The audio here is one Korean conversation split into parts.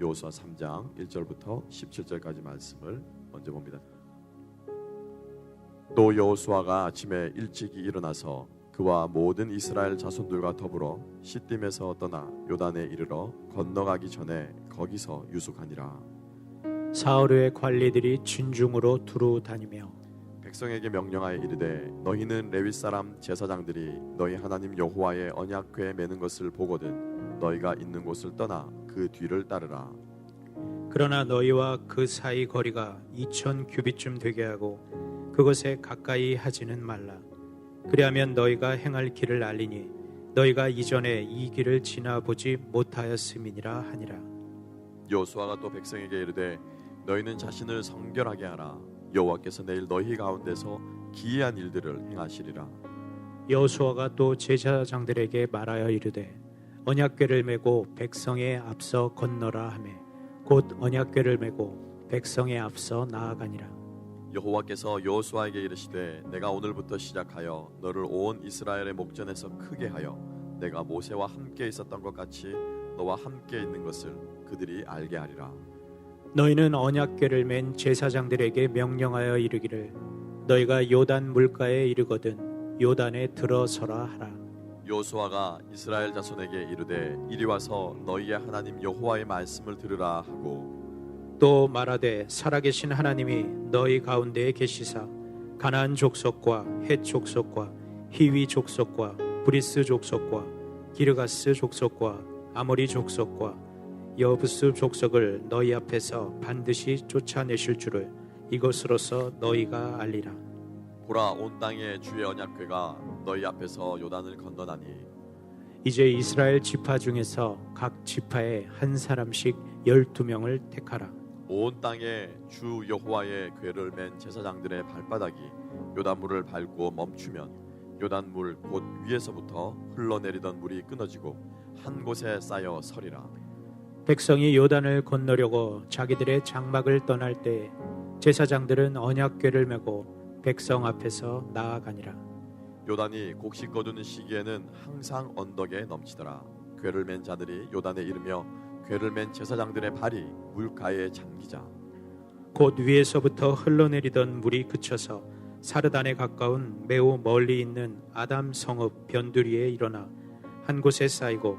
여호수아 3장 1절부터 17절까지 말씀을 먼저 봅니다. 또 여호수아가 아침에 일찍이 일어나서 그와 모든 이스라엘 자손들과 더불어 시딤에서 떠나 요단에 이르러 건너가기 전에 거기서 유숙하니라. 사흘의 관리들이 진중으로 두루 다니며 백성에게 명령하여 이르되 너희는 레위 사람 제사장들이 너희 하나님 여호와의 언약궤에 매는 것을 보거든 너희가 있는 곳을 떠나 그 뒤를 따르라. 그러나 너희와 그 사이 거리가 2000 규빗쯤 되게 하고 그것에 가까이 하지는 말라. 그리하면 너희가 행할 길을 알리니 너희가 이전에 이 길을 지나보지 못하였음이니라 하니라. 여호수아가 또 백성에게 이르되 너희는 자신을 성결하게 하라. 여호와께서 내일 너희 가운데서 기이한 일들을 행하시리라. 여호수아가 또 제사장들에게 말하여 이르되 언약궤를 메고 백성에 앞서 건너라 하매 곧 언약궤를 메고 백성에 앞서 나아가니라. 여호와께서 여호수아에게 이르시되 내가 오늘부터 시작하여 너를 온 이스라엘의 목전에서 크게 하여 내가 모세와 함께 있었던 것 같이 너와 함께 있는 것을 그들이 알게 하리라. 너희는 언약궤를 맨 제사장들에게 명령하여 이르기를 너희가 요단 물가에 이르거든 요단에 들어서라 하라. 여호수아가 이스라엘 자손에게 이르되 이리 와서 너희의 하나님 여호와의 말씀을 들으라 하고 또 말하되 살아계신 하나님이 너희 가운데에 계시사 가나안 족속과 헷 족속과 히위 족속과 브리스 족속과 기르가스 족속과 아모리 족속과 여부스 족속을 너희 앞에서 반드시 쫓아내실 줄을 이것으로서 너희가 알리라. 보라 온 땅에 주의 언약궤가 너희 앞에서 요단을 건너나니 이제 이스라엘 지파 중에서 각 지파에 한 사람씩 12명을 택하라. 온 땅에 주 여호와의 궤를 맨 제사장들의 발바닥이 요단물을 밟고 멈추면 요단물 곧 위에서부터 흘러내리던 물이 끊어지고 한 곳에 쌓여 서리라. 백성이 요단을 건너려고 자기들의 장막을 떠날 때 제사장들은 언약궤를 메고 백성 앞에서 나아가니라. 요단이 곡식 거두는 시기에는 항상 언덕에 넘치더라. 궤를 맨 자들이 요단에 이르며 궤를 맨 제사장들의 발이 물가에 잠기자 곧 위에서부터 흘러내리던 물이 그쳐서 사르단에 가까운 매우 멀리 있는 아담 성읍 변두리에 일어나 한 곳에 쌓이고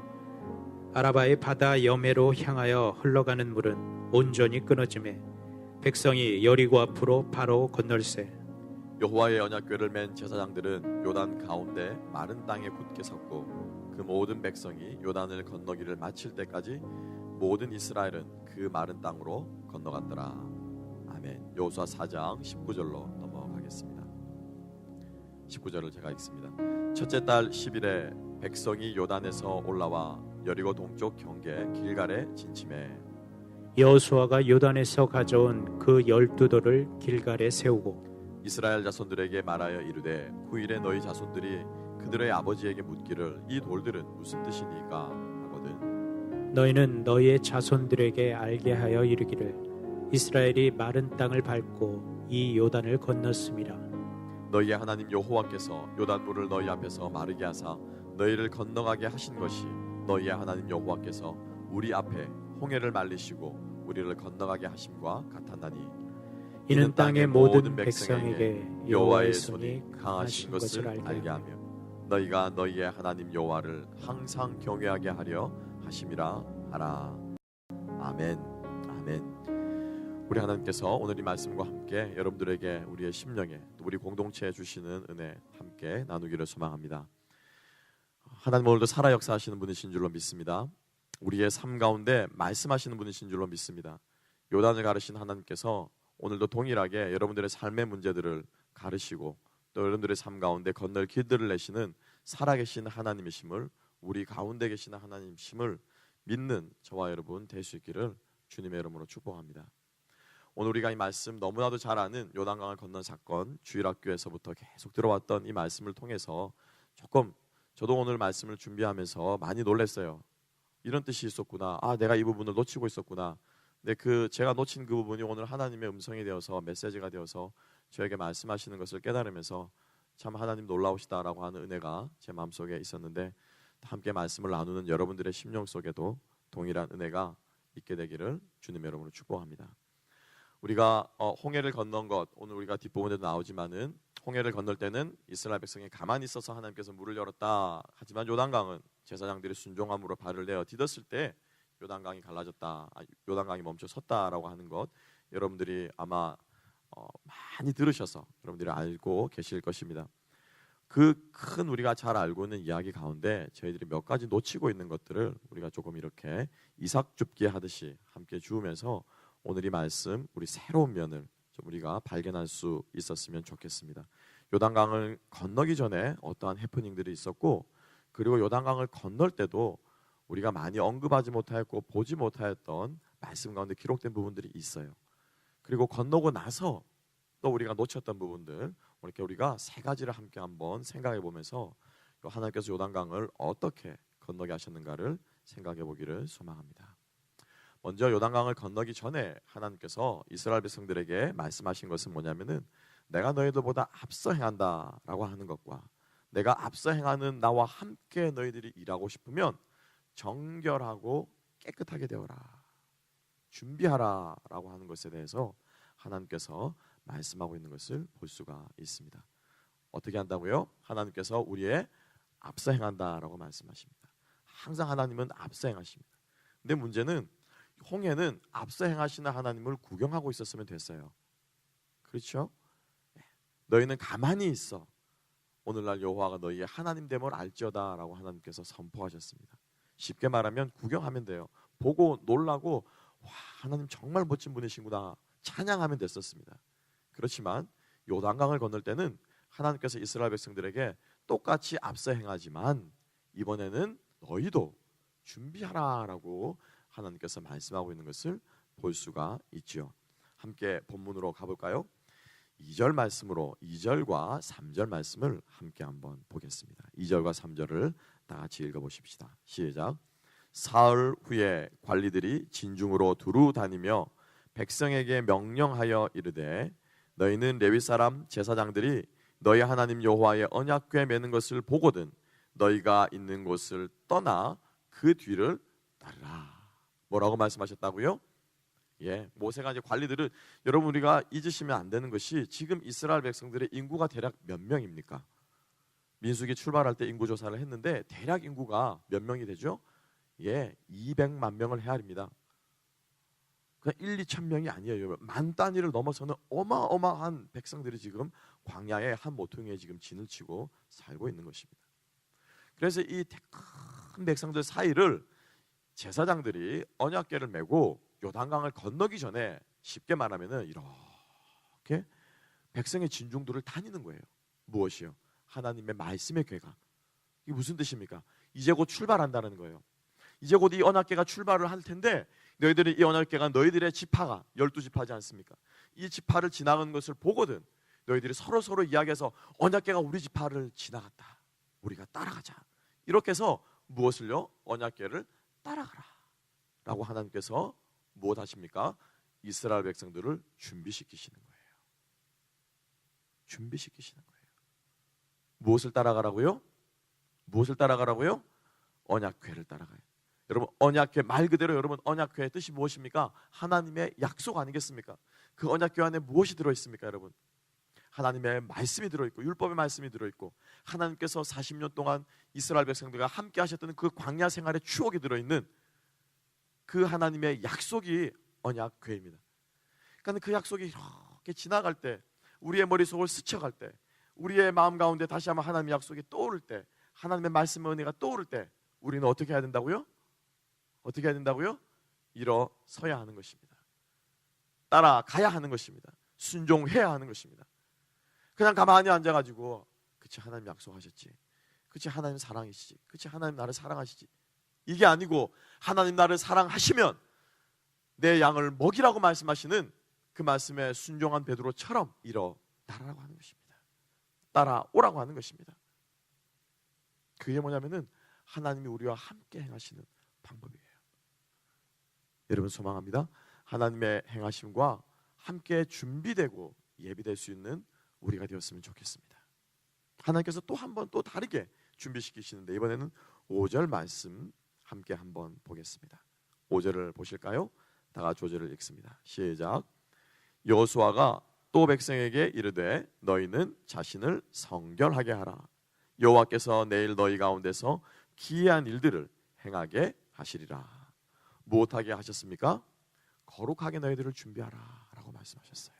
아라바의 바다 여매로 향하여 흘러가는 물은 온전히 끊어지매 백성이 여리고 앞으로 바로 건널세. 여호와의 언약궤를 맨 제사장들은 요단 가운데 마른 땅에 굳게 섰고 그 모든 백성이 요단을 건너기를 마칠 때까지 모든 이스라엘은 그 마른 땅으로 건너갔더라. 아멘. 여호수아 4장 19절로 넘어가겠습니다. 19절을 제가 읽습니다. 첫째 달 10일에 백성이 요단에서 올라와 여리고 동쪽 경계 길갈에 진침해 여호수아가 요단에서 가져온 그 12돌을 길갈에 세우고 이스라엘 자손들에게 말하여 이르되 후일에 너희 자손들이 그들의 아버지에게 묻기를 이 돌들은 무슨 뜻이니까 하거든 너희는 너희의 자손들에게 알게 하여 이르기를 이스라엘이 마른 땅을 밟고 이 요단을 건넜음이라. 너희의 하나님 여호와께서 요단물을 너희 앞에서 마르게 하사 너희를 건너가게 하신 것이 너희의 하나님 여호와께서 우리 앞에 홍해를 말리시고 우리를 건너가게 하심과 같았나니 이는 땅의 모든 백성에게 여호와의 손이 강하신 것을 알게 하며 너희가 너희의 하나님 여호와를 항상 경외하게 하려 하심이라 하라. 아멘. 아멘. 우리 하나님께서 오늘 이 말씀과 함께 여러분들에게 우리의 심령에 또 우리 공동체에 주시는 은혜 함께 나누기를 소망합니다. 하나님 오늘도 살아 역사하시는 분이신 줄로 믿습니다. 우리의 삶 가운데 말씀하시는 분이신 줄로 믿습니다. 요단을 가르신 하나님께서 오늘도 동일하게 여러분들의 삶의 문제들을 가르시고 또 여러분들의 삶 가운데 건널 길들을 내시는 살아계신 하나님이심을 우리 가운데 계시는 하나님이심을 믿는 저와 여러분 될 수 있기를 주님의 이름으로 축복합니다. 오늘 우리가 이 말씀 너무나도 잘 아는 요단강을 건넌 사건 주일학교에서부터 계속 들어왔던 이 말씀을 통해서 조금 저도 오늘 말씀을 준비하면서 많이 놀랐어요. 이런 뜻이 있었구나. 내가 이 부분을 놓치고 있었구나. 근데 제가 놓친 그 부분이 오늘 하나님의 음성이 되어서 메시지가 되어서 저에게 말씀하시는 것을 깨달으면서 참 하나님 놀라우시다라고 하는 은혜가 제 마음속에 있었는데 함께 말씀을 나누는 여러분들의 심령 속에도 동일한 은혜가 있게 되기를 주님의 이름으로 축복합니다. 우리가 홍해를 건넌 것, 오늘 우리가 뒷부분에도 나오지만은 홍해를 건널 때는 이스라엘 백성이 가만히 있어서 하나님께서 물을 열었다. 하지만 요단강은 제사장들이 순종함으로 발을 내어 디뎠을 때 요단강이 갈라졌다. 요단강이 멈춰 섰다라고 하는 것, 여러분들이 아마 많이 들으셔서 여러분들이 알고 계실 것입니다. 그 큰 우리가 잘 알고 있는 이야기 가운데 저희들이 몇 가지 놓치고 있는 것들을 우리가 조금 이렇게 이삭 줍기 하듯이 함께 주우면서 오늘 이 말씀, 우리 새로운 면을 좀 우리가 발견할 수 있었으면 좋겠습니다. 요단강을 건너기 전에 어떠한 해프닝들이 있었고, 그리고 요단강을 건널 때도 우리가 많이 언급하지 못하였고 보지 못하였던 말씀 가운데 기록된 부분들이 있어요. 그리고 건너고 나서 또 우리가 놓쳤던 부분들, 이렇게 우리가 세 가지를 함께 한번 생각해 보면서 하나님께서 요단강을 어떻게 건너게 하셨는가를 생각해 보기를 소망합니다. 먼저 요단강을 건너기 전에 하나님께서 이스라엘 백성들에게 말씀하신 것은 뭐냐면은 내가 너희들보다 앞서 행한다라고 하는 것과 내가 앞서 행하는 나와 함께 너희들이 일하고 싶으면 정결하고 깨끗하게 되어라, 준비하라라고 하는 것에 대해서 하나님께서 말씀하고 있는 것을 볼 수가 있습니다. 어떻게 한다고요? 하나님께서 우리의 앞서 행한다라고 말씀하십니다. 항상 하나님은 앞서 행하십니다. 근데 문제는 홍해는 앞서 행하시는 하나님을 구경하고 있었으면 됐어요. 그렇죠? 너희는 가만히 있어. 오늘날 여호와가 너희의 하나님 됨을 알지어다라고 하나님께서 선포하셨습니다. 쉽게 말하면 구경하면 돼요. 보고 놀라고 와, 하나님 정말 멋진 분이시구나 찬양하면 됐었습니다. 그렇지만 요단강을 건널 때는 하나님께서 이스라엘 백성들에게 똑같이 앞서 행하지만 이번에는 너희도 준비하라라고 하나님께서 말씀하고 있는 것을 볼 수가 있죠. 함께 본문으로 가볼까요? 2절 말씀으로 2절과 3절 말씀을 함께 한번 보겠습니다. 2절과 3절을 다 같이 읽어보십시다. 시작. 사흘 후에 관리들이 진중으로 두루 다니며 백성에게 명령하여 이르되 너희는 레위 사람 제사장들이 너희 하나님 여호와의 언약궤 매는 것을 보거든 너희가 있는 곳을 떠나 그 뒤를 따르라. 뭐라고 말씀하셨다고요? 모세가 이제 관리들을, 여러분 우리가 잊으시면 안 되는 것이 지금 이스라엘 백성들의 인구가 대략 몇 명입니까? 민수기 출발할 때 인구 조사를 했는데 대략 인구가 몇 명이 되죠? 200만 명을 헤아립니다. 그냥 1, 2천 명이 아니에요. 만 단위를 넘어서는 어마어마한 백성들이 지금 광야의 한 모퉁이에 지금 진을 치고 살고 있는 것입니다. 그래서 이 큰 백성들 사이를 제사장들이 언약궤를 메고 요단강을 건너기 전에 쉽게 말하면은 이렇게 백성의 진중들을 다니는 거예요. 무엇이요? 하나님의 말씀의 궤가. 이게 무슨 뜻입니까? 이제 곧 출발한다는 거예요. 이제 곧 이 언약궤가 출발을 할 텐데 너희들이 이 언약궤가 너희들의 지파가 12지파지 않습니까? 이 지파를 지나가는 것을 보거든 너희들이 서로 이야기해서 언약궤가 우리 지파를 지나갔다, 우리가 따라가자, 이렇게 해서 무엇을요? 언약궤를 따라가라 라고 하나님께서 무엇 하십니까? 이스라엘 백성들을 준비시키시는 거예요. 준비시키시는 거예요. 무엇을 따라가라고요? 무엇을 따라가라고요? 언약궤를 따라가요. 여러분 언약궤 말 그대로 여러분 언약궤의 뜻이 무엇입니까? 하나님의 약속 아니겠습니까? 그 언약궤 안에 무엇이 들어있습니까? 여러분 하나님의 말씀이 들어있고 율법의 말씀이 들어있고 하나님께서 40년 동안 이스라엘 백성들과 함께 하셨던 그 광야 생활의 추억이 들어있는 그 하나님의 약속이 언약궤입니다. 그러니까 그 약속이 이렇게 지나갈 때 우리의 머릿속을 스쳐갈 때 우리의 마음 가운데 다시 한번 하나님의 약속이 떠오를 때 하나님의 말씀의 은혜가 떠오를 때 우리는 어떻게 해야 된다고요? 어떻게 해야 된다고요? 일어서야 하는 것입니다. 따라가야 하는 것입니다. 순종해야 하는 것입니다. 그냥 가만히 앉아가지고 그치 하나님 약속하셨지, 그치 하나님 사랑이시지, 그치 하나님 나를 사랑하시지, 이게 아니고 하나님 나를 사랑하시면 내 양을 먹이라고 말씀하시는 그 말씀에 순종한 베드로처럼 일어나라고 하는 것입니다. 따라오라고 하는 것입니다. 그게 뭐냐면은 하나님이 우리와 함께 행하시는 방법이에요. 여러분 소망합니다. 하나님의 행하심과 함께 준비되고 예비될 수 있는 우리가 되었으면 좋겠습니다. 하나님께서 또 한 번 또 다르게 준비시키시는데 이번에는 5절 말씀 함께 한번 보겠습니다. 5절을 보실까요? 다 같이 5절을 읽습니다. 시작. 여호수아가 또 백성에게 이르되 너희는 자신을 성결하게 하라. 여호와께서 내일 너희 가운데서 기이한 일들을 행하게 하시리라. 무엇하게 하셨습니까? 거룩하게 너희들을 준비하라 라고 말씀하셨어요.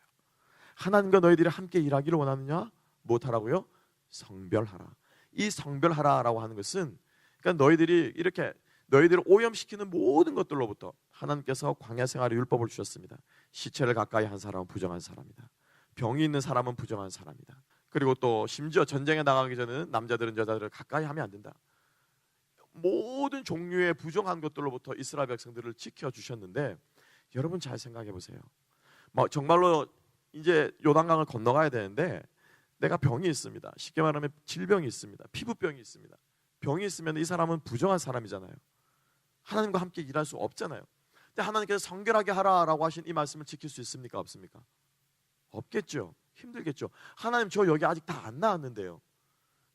하나님과 너희들이 함께 일하기를 원하느냐? 무엇하라고요? 성별하라. 이 성별하라라고 하는 것은 그러니까 너희들이 이렇게 너희들을 오염시키는 모든 것들로부터 하나님께서 광야 생활의 율법을 주셨습니다. 시체를 가까이 한 사람은 부정한 사람이다. 병이 있는 사람은 부정한 사람이다. 그리고 또 심지어 전쟁에 나가기 전에는 남자들은 여자들을 가까이 하면 안 된다. 모든 종류의 부정한 것들로부터 이스라엘 백성들을 지켜주셨는데 여러분 잘 생각해 보세요. 정말로 이제 요단강을 건너가야 되는데 내가 병이 있습니다. 쉽게 말하면 질병이 있습니다. 피부병이 있습니다. 병이 있으면 이 사람은 부정한 사람이잖아요. 하나님과 함께 일할 수 없잖아요. 근데 하나님께서 성결하게 하라라고 하신 이 말씀을 지킬 수 있습니까? 없습니까? 없겠죠. 힘들겠죠. 하나님 저 여기 아직 다 안 나았는데요.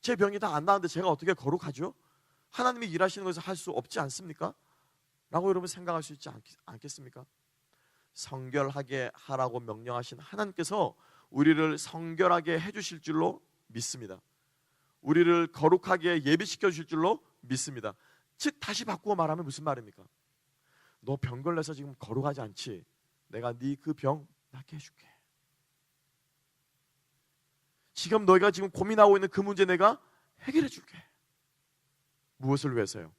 제 병이 다 안 나았는데 제가 어떻게 거룩하죠? 하나님이 일하시는 것을 할 수 없지 않습니까? 라고 여러분 생각할 수 있지 않겠습니까? 성결하게 하라고 명령하신 하나님께서 우리를 성결하게 해주실 줄로 믿습니다. 우리를 거룩하게 예비시켜 주실 줄로 믿습니다. 즉 다시 바꾸어 말하면 무슨 말입니까? 너 병 걸려서 지금 거룩하지 않지? 내가 네 그 병 낫게 해줄게. 지금 너희가 지금 고민하고 있는 그 문제 내가 해결해 줄게. 무엇을 위해서요?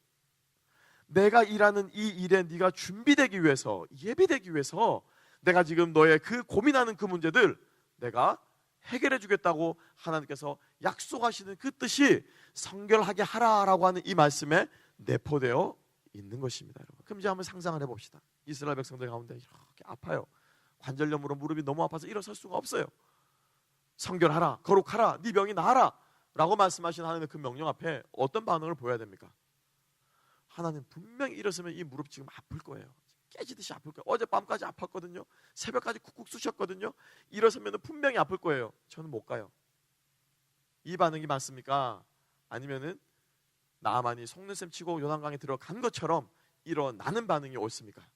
내가 일하는 이 일에 네가 준비되기 위해서, 예비되기 위해서 내가 지금 너의 그 고민하는 그 문제들 내가 해결해 주겠다고 하나님께서 약속하시는 그 뜻이 성결하게 하라라고 하는 이 말씀에 내포되어 있는 것입니다. 여러분. 그럼 이제 한번 상상을 해봅시다. 이스라엘 백성들 가운데 이렇게 아파요. 관절염으로 무릎이 너무 아파서 일어설 수가 없어요. 성결하라, 거룩하라, 네 병이 나아라 라고 말씀하신 하나님의 그 명령 앞에 어떤 반응을 보여야 됩니까? 하나님 분명히 일어서면 이 무릎 지금 아플 거예요. 깨지듯이 아플 거예요. 어젯밤까지 아팠거든요. 새벽까지 쿡쿡 쑤셨거든요. 일어서면 분명히 아플 거예요. 저는 못 가요. 이 반응이 맞습니까? 아니면은 나아만이 속는셈 치고 요단강에 들어간 것처럼 일어나는 반응이 옳습니까?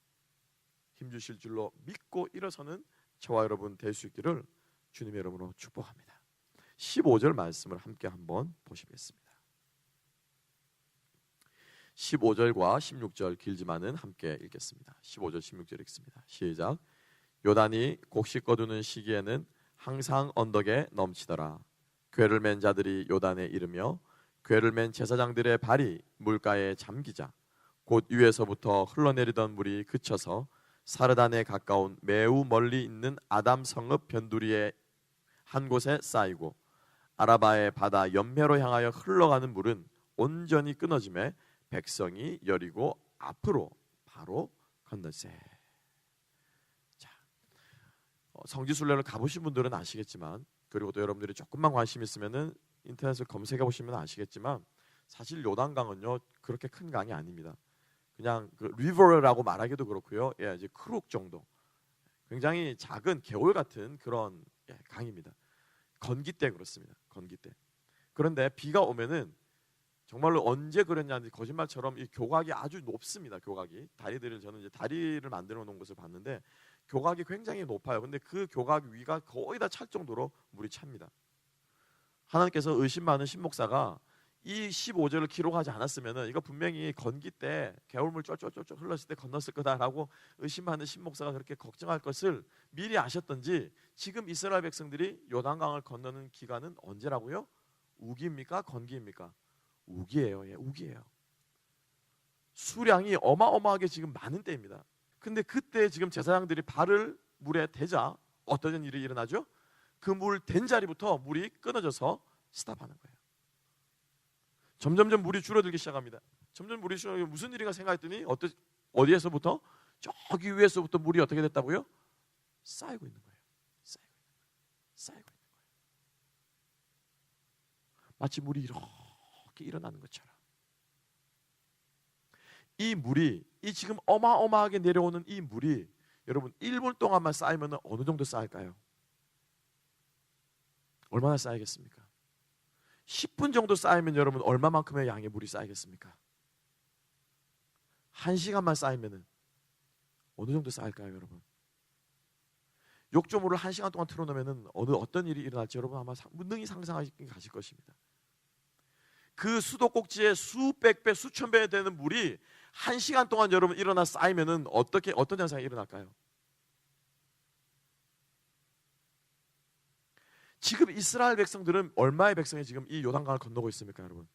힘주실 줄로 믿고 일어서는 저와 여러분 될 수 있기를 주님의 이름으로 축복합니다. 15절 말씀을 함께 한번 보시겠습니다. 15절과 16절 길지만은 함께 읽겠습니다. 15절 16절 읽습니다. 시작. 요단이 곡식 거두는 시기에는 항상 언덕에 넘치더라. 궤를 맨 자들이 요단에 이르며 궤를 맨 제사장들의 발이 물가에 잠기자 곧 위에서부터 흘러내리던 물이 그쳐서 사르단에 가까운 매우 멀리 있는 아담 성읍 변두리에 한 곳에 쌓이고 아라바의 바다 연매로 향하여 흘러가는 물은 온전히 끊어지매 백성이 여리고 앞으로 바로 건너세. 자, 성지순례를 가보신 분들은 아시겠지만, 그리고 또 여러분들이 조금만 관심 있으면은 인터넷을 검색해 보시면 아시겠지만, 사실 요단강은요 그렇게 큰 강이 아닙니다. 그냥 그 리버라고 말하기도 그렇고요. 예, 이제 크룩 정도. 굉장히 작은 개울 같은 그런 강입니다. 건기 때 그렇습니다. 건기 때. 그런데 비가 오면은 정말로 언제 그랬냐는데 거짓말처럼 이 교각이 아주 높습니다. 교각이 다리들을 저는 이제 다리를 만들어 놓은 것을 봤는데 교각이 굉장히 높아요. 근데 그 교각 위가 거의 다 찰 정도로 물이 찹니다. 하나님께서 의심 많은 신목사가 이 15절을 기록하지 않았으면은 이거 분명히 건기 때 개울물 쫄쫄쫄쫄 흘렀을 때 건넜을 거다라고 의심 많은 신목사가 그렇게 걱정할 것을 미리 아셨던지 지금 이스라엘 백성들이 요단강을 건너는 기간은 언제라고요? 우기입니까? 건기입니까? 우기예요. 예, 우기예요. 수량이 어마어마하게 지금 많은 때입니다. 근데 그때 지금 제사장들이 발을 물에 대자 어떤 일이 일어나죠? 그 물 댄 자리부터 물이 끊어져서 스탑하는 거예요. 점점점 물이 줄어들기 시작합니다. 점점 물이 줄어들기 무슨 일인가 생각했더니 어디에서부터? 저기 위에서부터 물이 어떻게 됐다고요? 쌓이고 있는 거예요. 쌓이고 있는 거예요. 마치 물이 이렇게 일어나는 것처럼. 이 물이 이 지금 어마어마하게 내려오는 이 물이 여러분 1분 동안만 쌓이면 어느 정도 쌓일까요? 얼마나 쌓이겠습니까? 10분 정도 쌓이면 여러분 얼마만큼의 양의 물이 쌓이겠습니까? 1시간만 쌓이면은 어느 정도 쌓일까요, 여러분? 욕조물을 1시간 동안 틀어놓으면 어떤 일이 일어날지 여러분 아마 능히 상상하시긴 가실 것입니다. 그 수도꼭지에 수백 배, 수천 배 되는 물이 1시간 동안 여러분 일어나 쌓이면은 어떤 현상이 일어날까요? 지금 이스라엘 백성들은 얼마의 백성이 지금 이 요단강을 건너고 있습니까, 여러분?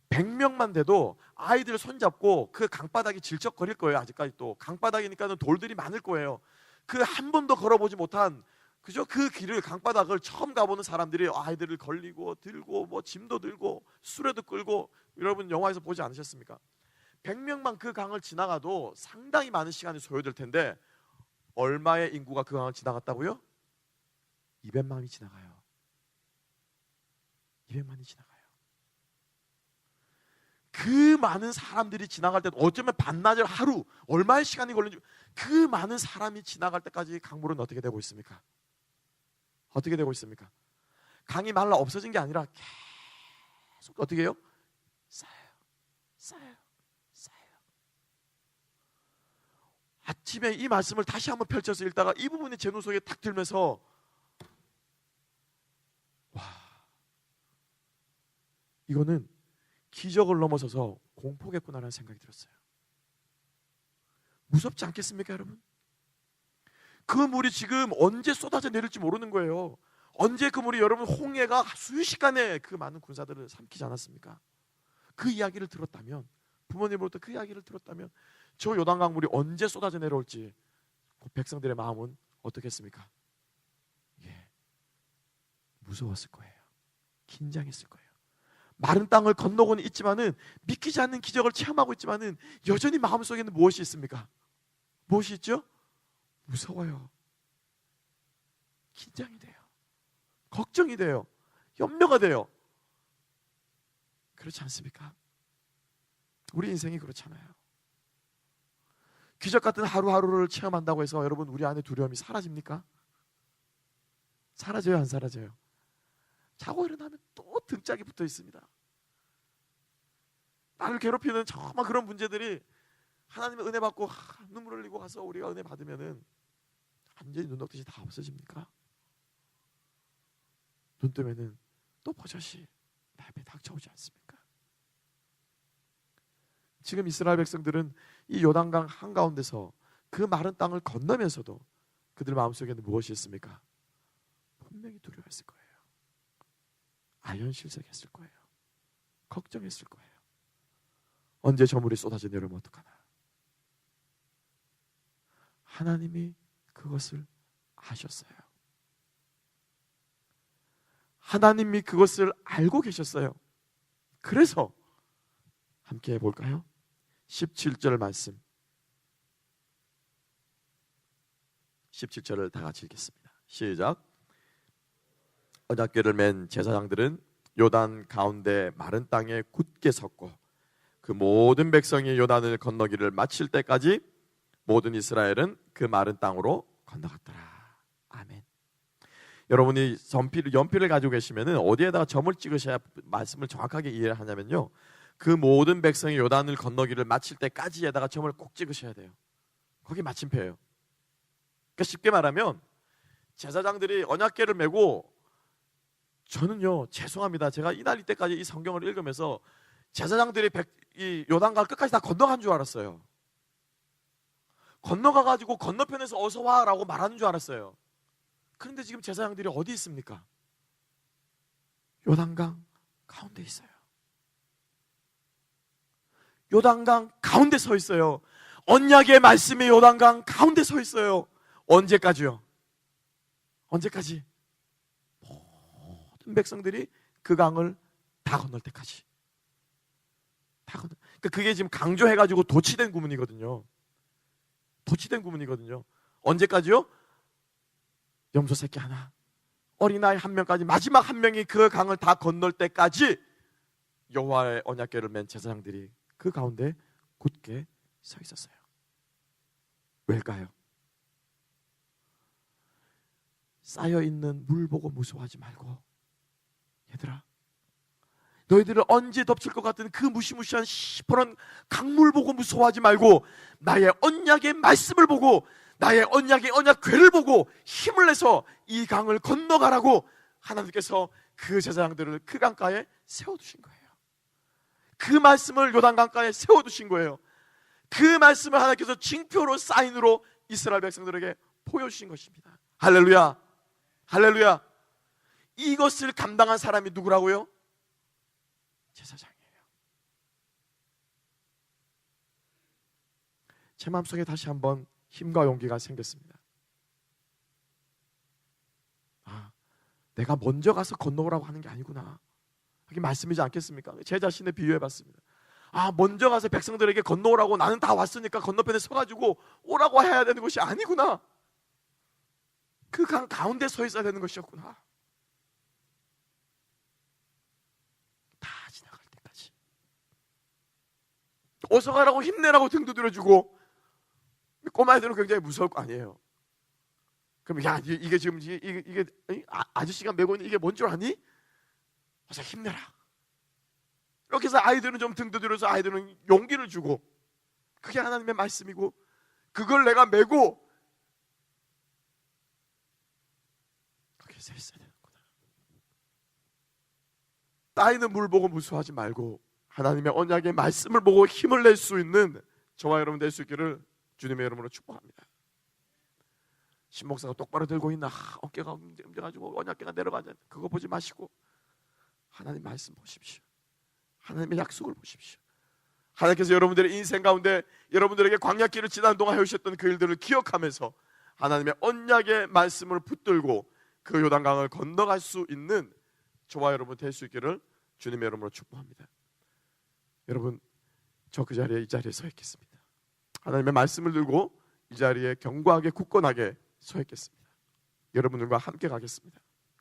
100명만 돼도 아이들 손잡고 그 강바닥이 질척거릴 거예요. 아직까지 또 강바닥이니까는 돌들이 많을 거예요. 그 한 번도 걸어보지 못한 그죠? 그 길을 강바닥을 처음 가보는 사람들이 아이들을 걸리고 들고 뭐 짐도 들고 수레도 끌고 여러분 영화에서 보지 않으셨습니까? 100명만 그 강을 지나가도 상당히 많은 시간이 소요될 텐데 얼마의 인구가 그 강을 지나갔다고요? 200만이 지나가요. 200만이 지나가요. 그 많은 사람들이 지나갈 때 어쩌면 반나절 하루 얼마의 시간이 걸리는지 그 많은 사람이 지나갈 때까지 강물은 어떻게 되고 있습니까? 어떻게 되고 있습니까? 강이 말라 없어진 게 아니라 계속 어떻게 해요? 쌓여요. 아침에 이 말씀을 다시 한번 펼쳐서 읽다가 이 부분이 제 눈 속에 탁 들면서 와, 이거는 기적을 넘어서서 공포겠구나라는 생각이 들었어요. 무섭지 않겠습니까, 여러분? 그 물이 지금 언제 쏟아져 내릴지 모르는 거예요. 언제 그 물이 여러분 홍해가 순식간에 그 많은 군사들을 삼키지 않았습니까? 그 이야기를 들었다면, 부모님으로부터 그 이야기를 들었다면 저 요단강 물이 언제 쏟아져 내려올지 그 백성들의 마음은 어떻겠습니까? 예, 무서웠을 거예요. 긴장했을 거예요. 마른 땅을 건너고는 있지만은 믿기지 않는 기적을 체험하고 있지만은 여전히 마음속에는 무엇이 있습니까? 무엇이 있죠? 무서워요. 긴장이 돼요. 걱정이 돼요. 염려가 돼요. 그렇지 않습니까? 우리 인생이 그렇잖아요. 기적 같은 하루하루를 체험한다고 해서 여러분 우리 안에 두려움이 사라집니까? 사라져요, 안 사라져요? 자고 일어나면 또 등짝이 붙어 있습니다. 나를 괴롭히는 정말 그런 문제들이 하나님의 은혜 받고 눈물 흘리고 가서 우리가 은혜 받으면은 완전히 눈 녹듯이 다 없어집니까? 눈 뜨면은 또 버젓이 내 앞에 닥쳐오지 않습니까? 지금 이스라엘 백성들은 이 요단강 한가운데서 그 마른 땅을 건너면서도 그들 마음속에는 무엇이 있습니까? 분명히 두려워했을 거예요. 아연실색했을 거예요. 걱정했을 거예요. 언제 저 물이 쏟아져 내려오면 어떡하나. 하나님이 그것을 아셨어요. 하나님이 그것을 알고 계셨어요. 그래서 함께 해볼까요? 17절 말씀 17절을 다 같이 읽겠습니다. 시작. 언약궤를 맨 제사장들은 요단 가운데 마른 땅에 굳게 섰고 그 모든 백성이 요단을 건너기를 마칠 때까지 모든 이스라엘은 그 마른 땅으로 건너갔더라. 아멘. 여러분이 연필을 가지고 계시면은 어디에다가 점을 찍으셔야 말씀을 정확하게 이해하냐면요. 그 모든 백성이 요단을 건너기를 마칠 때까지에다가 점을 꼭 찍으셔야 돼요. 거기 마침표예요. 그러니까 쉽게 말하면 제사장들이 언약궤를 메고 저는요 죄송합니다. 제가 이날 이때까지 이 성경을 읽으면서 제사장들이 이 요단강 끝까지 다 건너간 줄 알았어요. 건너가가지고 건너편에서 어서 와라고 말하는 줄 알았어요. 그런데 지금 제사장들이 어디 있습니까? 요단강 가운데 있어요. 요단강 가운데 서 있어요. 언약의 말씀이 요단강 가운데 서 있어요. 언제까지요? 언제까지? 모든 백성들이 그 강을 다 건널 때까지. 그러니까 그게 지금 강조해가지고 도치된 구문이거든요. 도치된 구문이거든요. 언제까지요? 염소 새끼 하나, 어린아이 한 명까지 마지막 한 명이 그 강을 다 건널 때까지 여호와의 언약궤를 맨 제사장들이 그 가운데 굳게 서 있었어요. 왜일까요? 쌓여있는 물 보고 무서워하지 말고 얘들아 너희들을 언제 덮칠 것 같은 그 무시무시한 시퍼런 강물 보고 무서워하지 말고 나의 언약의 말씀을 보고 나의 언약의 언약궤를 보고 힘을 내서 이 강을 건너가라고 하나님께서 그 제사장들을 그 강가에 세워두신 거예요. 그 말씀을 요단 강가에 세워두신 거예요. 그 말씀을 하나님께서 징표로 사인으로 이스라엘 백성들에게 보여주신 것입니다. 할렐루야, 할렐루야. 이것을 감당한 사람이 누구라고요? 제사장이에요. 제 마음속에 다시 한번 힘과 용기가 생겼습니다. 내가 먼저 가서 건너오라고 하는 게 아니구나. 그게 말씀이지 않겠습니까? 제 자신을 비유해봤습니다. 먼저 가서 백성들에게 건너오라고, 나는 다 왔으니까 건너편에 서가지고 오라고 해야 되는 것이 아니구나. 그 강 가운데 서 있어야 되는 것이었구나. 다 지나갈 때까지 어서 가라고 힘내라고 등도 들어주고, 꼬마애들은 굉장히 무서울 거 아니에요. 그럼 야, 이게 지금 이게 아저씨가 메고 있는 이게 뭔 줄 아니? 어서 힘내라. 이렇게 해서 아이들은 좀 등도 들어서 아이들은 용기를 주고, 그게 하나님의 말씀이고, 그걸 내가 메고 거기서 있어야 되는구나. 따이는 물 보고 무서워하지 말고 하나님의 언약의 말씀을 보고 힘을 낼 수 있는 저와 여러분 될 수 있기를 주님의 이름으로 축복합니다. 신목사가 똑바로 들고 있나, 어깨가 움직여가지고 언약궤가 내려가지, 그거 보지 마시고 하나님 말씀 보십시오. 하나님의 약속을 보십시오. 하나님께서 여러분들의 인생 가운데 여러분들에게 광야길을 지나는 동안 해오셨던 그 일들을 기억하면서 하나님의 언약의 말씀을 붙들고 그 요단강을 건너갈 수 있는 저와 여러분 될 수 있기를 주님의 이름으로 축복합니다. 여러분, 저 그 자리에 이 자리에 서 있겠습니다. 하나님의 말씀을 들고 이 자리에 견고하게 굳건하게 서 있겠습니다. 여러분들과 함께 가겠습니다.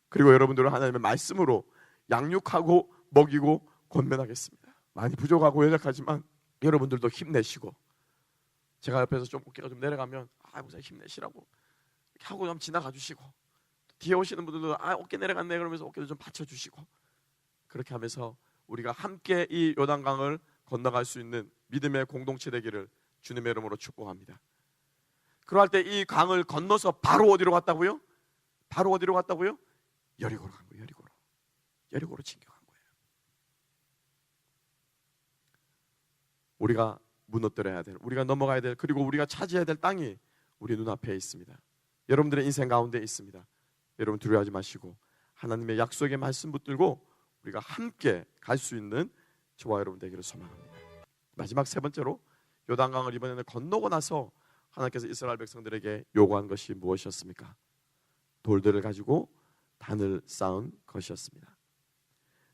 그리고 여러분들은 하나님의 말씀으로 양육하고 먹이고 권면하겠습니다. 많이 부족하고 연약하지만 여러분들도 힘내시고, 제가 옆에서 좀 어깨가 좀 내려가면 목사님 힘내시라고 이렇게 하고 좀 지나가 주시고, 뒤에 오시는 분들도 어깨 내려갔네 그러면서 어깨도 좀 받쳐주시고, 그렇게 하면서 우리가 함께 이 요단강을 건너갈 수 있는 믿음의 공동체 되기를 주님의 이름으로 축복합니다. 그럴 때 이 강을 건너서 바로 어디로 갔다고요? 바로 어디로 갔다고요? 여리고로 간 거예요. 여리고로 진격한 거예요. 우리가 무너뜨려야 될, 우리가 넘어가야 될, 그리고 우리가 차지해야 될 땅이 우리 눈앞에 있습니다. 여러분들의 인생 가운데 있습니다. 여러분 두려워하지 마시고 하나님의 약속의 말씀 붙들고 우리가 함께 갈 수 있는 저와 여러분 되기를 소망합니다. 마지막 세 번째로, 요단강을 이번에는 건너고 나서 하나님께서 이스라엘 백성들에게 요구한 것이 무엇이었습니까? 돌들을 가지고 단을 쌓은 것이었습니다.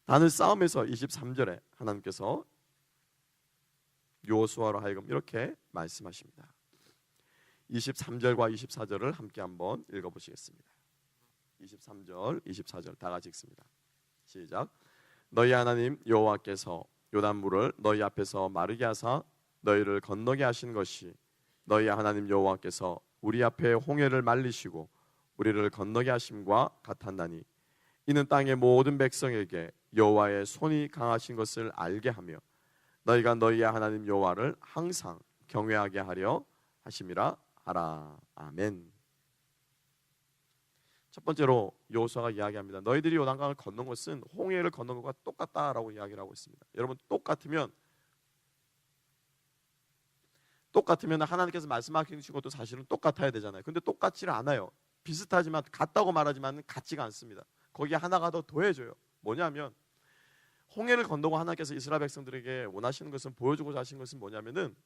단을 쌓으면서 23절에 하나님께서 여호수아로 하여금 이렇게 말씀하십니다. 23절과 24절을 함께 한번 읽어보시겠습니다. 23절, 24절 다 같이 읽습니다. 시작. 너희 하나님 여호와께서 요단물을 너희 앞에서 마르게 하사 너희를 건너게 하신 것이 너희 하나님 여호와께서 우리 앞에 홍해를 말리시고 우리를 건너게 하심과 같았나니, 이는 땅의 모든 백성에게 여호와의 손이 강하신 것을 알게 하며 너희가 너희의 하나님 여호와를 항상 경외하게 하려 하심이라 하라. 아멘. 첫 번째로 여호수아가 이야기합니다. 너희들이 요단강을 건넌 것은 홍해를 건넌 것과 똑같다라고 이야기를 하고 있습니다. 여러분, 똑같으면 하나님께서 말씀하신 것도 사실은 똑같아야 되잖아요. 근데 똑같지를 않아요. 비슷하지만 같다고 말하지만 같지가 않습니다. 거기에 하나가 더 더해져요. 뭐냐면 홍해를 건너고 하나님께서 이스라엘 백성들에게 원하시는 것은, 보여주고자 하시는 것은 뭐냐면은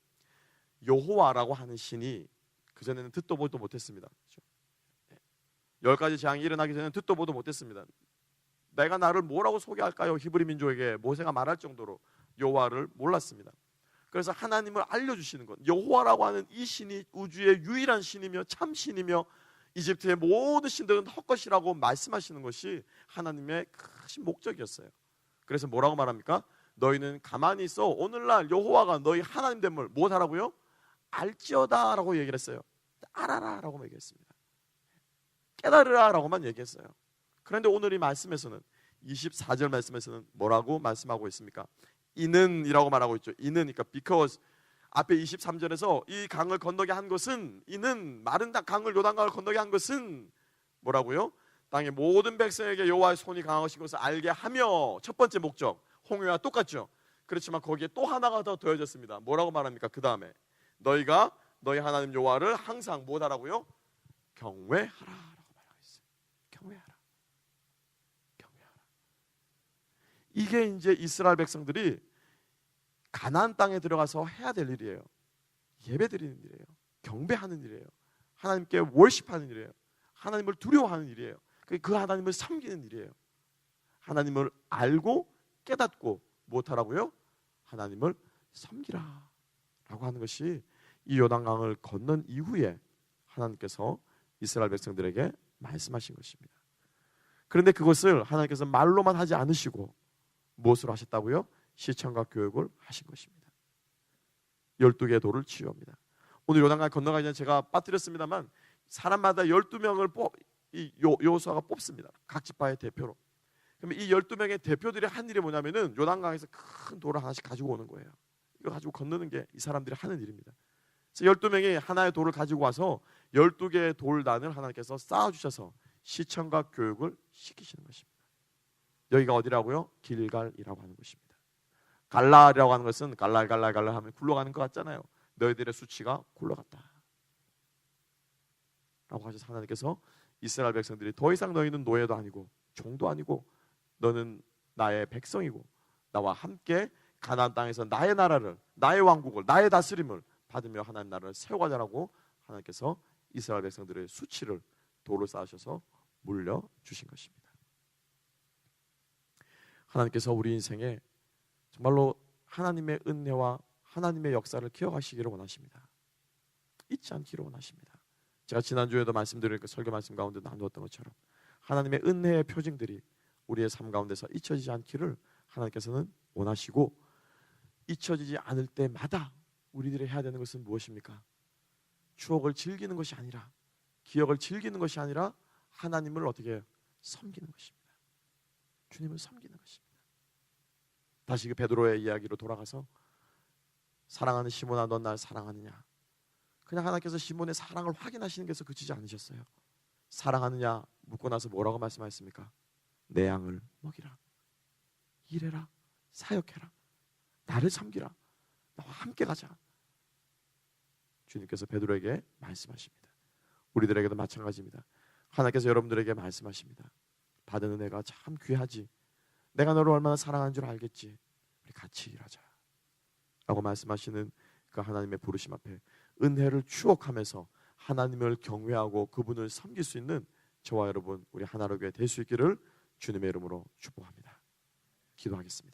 여호와라고 하는 신이 그전에는 듣도 보도 못했습니다. 그렇죠? 10가지 재앙이 일어나기 전에는 듣도 보도 못했습니다. 내가 나를 뭐라고 소개할까요? 히브리 민족에게 모세가 말할 정도로 여호와를 몰랐습니다. 그래서 하나님을 알려주시는 것, 여호와라고 하는 이 신이 우주의 유일한 신이며 참 신이며 이집트의 모든 신들은 헛것이라고 말씀하시는 것이 하나님의 크신 목적이었어요. 그래서 뭐라고 말합니까? 너희는 가만히 있어 오늘날 여호와가 너희 하나님 됨을 무엇하라고요? 알지어다 라고 얘기를 했어요. 알아라 라고 얘기했습니다. 깨달으라 라고만 얘기했어요. 그런데 오늘 이 말씀에서는 24절 말씀에서는 뭐라고 말씀하고 있습니까? 이는 이라고 말하고 있죠. 이는 그러니까 because 앞에 23절에서 이 강을 건너게 한 것은 이는 마른 강을 요단강을 건너게 한 것은 뭐라고요? 땅의 모든 백성에게 여호와의 손이 강하신 것을 알게 하며 첫 번째 목적 홍해와 똑같죠. 그렇지만 거기에 또 하나가 더 더해졌습니다. 뭐라고 말합니까? 그 다음에 너희가 너희 하나님 여호와를 항상 뭐하라고요? 경외하라라고 말하고 있어요. 경외하라. 경외하라. 이게 이제 이스라엘 백성들이 가나안 땅에 들어가서 해야 될 일이에요. 예배드리는 일이에요. 경배하는 일이에요. 하나님께 월십하는 일이에요. 하나님을 두려워하는 일이에요. 그 하나님을 섬기는 일이에요. 하나님을 알고 깨닫고 못하라고요? 하나님을 섬기라 라고 하는 것이 이 요단강을 건넌 이후에 하나님께서 이스라엘 백성들에게 말씀하신 것입니다. 그런데 그것을 하나님께서 말로만 하지 않으시고 무엇으로 하셨다고요? 실천과 교육을 하신 것입니다. 12개의 돌을 치유합니다. 오늘 요단강 건너가기 전에 제가 빠뜨렸습니다만 사람마다 12명을 여호수아가 뽑습니다. 각 지파의 대표로. 그러면 이 12명의 대표들이 한 일이 뭐냐면은 요단강에서 큰 돌을 하나씩 가지고 오는 거예요. 이거 가지고 건너는 게 이 사람들이 하는 일입니다. 그래서 12명이 하나의 돌을 가지고 와서 12개의 돌단을 하나님께서 쌓아주셔서 시청과 교육을 시키시는 것입니다. 여기가 어디라고요? 길갈이라고 하는 것입니다. 갈라라고 하는 것은 갈랄 하면 굴러가는 것 같잖아요. 너희들의 수치가 굴러갔다 라고 하셔서 하나님께서 이스라엘 백성들이 더 이상 너희는 노예도 아니고 종도 아니고 너는 나의 백성이고 나와 함께 가나안 땅에서 나의 나라를, 나의 왕국을, 나의 다스림을 받으며 하나님 나라를 세워가자라고 하나님께서 이스라엘 백성들의 수치를 돌을 쌓으셔서 물려주신 것입니다. 하나님께서 우리 인생에 정말로 하나님의 은혜와 하나님의 역사를 기억하시기를 원하십니다. 잊지 않기를 원하십니다. 제가 지난주에도 말씀드린 그 설교 말씀 가운데 나누었던 것처럼 하나님의 은혜의 표징들이 우리의 삶 가운데서 잊혀지지 않기를 하나님께서는 원하시고, 잊혀지지 않을 때마다 우리들이 해야 되는 것은 무엇입니까? 추억을 즐기는 것이 아니라, 기억을 즐기는 것이 아니라 하나님을 어떻게 해요? 섬기는 것입니다. 주님을 섬기는 것입니다. 다시 그 베드로의 이야기로 돌아가서 사랑하는 시몬아 넌 날 사랑하느냐? 그냥 하나님께서 시몬의 사랑을 확인하시는 데서 그치지 않으셨어요. 사랑하느냐 묻고 나서 뭐라고 말씀하셨습니까? 내 양을 먹이라, 일해라, 사역해라, 나를 섬기라, 나와 함께 가자. 주님께서 베드로에게 말씀하십니다. 우리들에게도 마찬가지입니다. 하나님께서 여러분들에게 말씀하십니다. 받은 은혜가 참 귀하지, 내가 너를 얼마나 사랑하는 줄 알겠지, 우리 같이 일하자 라고 말씀하시는 그 하나님의 부르심 앞에 은혜를 추억하면서 하나님을 경외하고 그분을 섬길 수 있는 저와 여러분 우리 하나로 교회 될 수 있기를 주님의 이름으로 축복합니다. 기도하겠습니다.